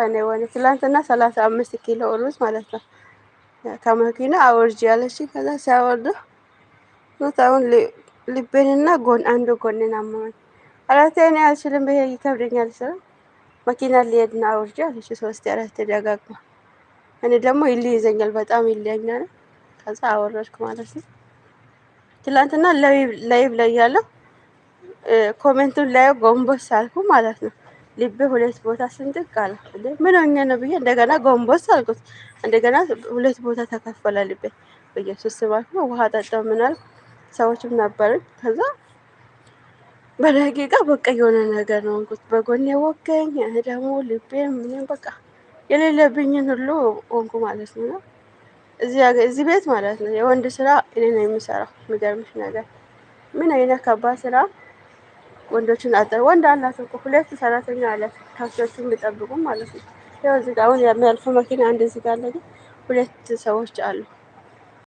ነው የሆነ ትላንትና 35 ኪሎ ሩዝ ማለት ነው ከመኪና አውርጄ ያለችኝ። ከዛ ሲያወርዱ አሁን ልቤንና አንዱ ጎኔን አመመኝ። አራቴ እኔ አልችልም ብዬ ይከብደኛል ስለው መኪና ልሄድና አውርጄ አለች። 3 4 ደጋግማ እኔ ደግሞ ይይዘኛል በጣም ይለኛል። ከዛ አወረድኩ ማለት ነው። ትላንትና ላይቭ ላይ ያለው ኮሜንቱን ላይ ጎንበስ አልኩ ማለት ነው። ልቤ 2 ቦታ ስንጥቅ አለ። ምን ሆኜ ነው ብዬ እንደገና ጎንበስ አልኩት። እንደገና 2 ቦታ ተከፈለ ልቤ። በኢየሱስ ስም አልኩ። ውሃ ጠጣሁ ምን አልኩ። ሰዎችም ነበሩኝ። ከዛ በደቂቃ በቃ የሆነ ነገር ነው የሆንኩት። በጎኔ ወጋኝ ደግሞ ልቤን ምንም በቃ የሌለብኝን ሁሉ ሆንኩ ማለት ነው። እዚህ ቤት ማለት ነው የወንድ ስራ እኔ ነኝ የምሰራው። የሚገርምሽ ነገር ምን አይነት ከባድ ስራ ወንዶችን ወንድ አላት እኮ 2 ሰራተኛ አላት ከብቶቹን የሚጠብቁ ማለት ነው። ያው እዚህ ጋር አሁን የሚያልፈው መኪና አንድ እዚህ ጋር አለ። ግን 2 ሰዎች አሉ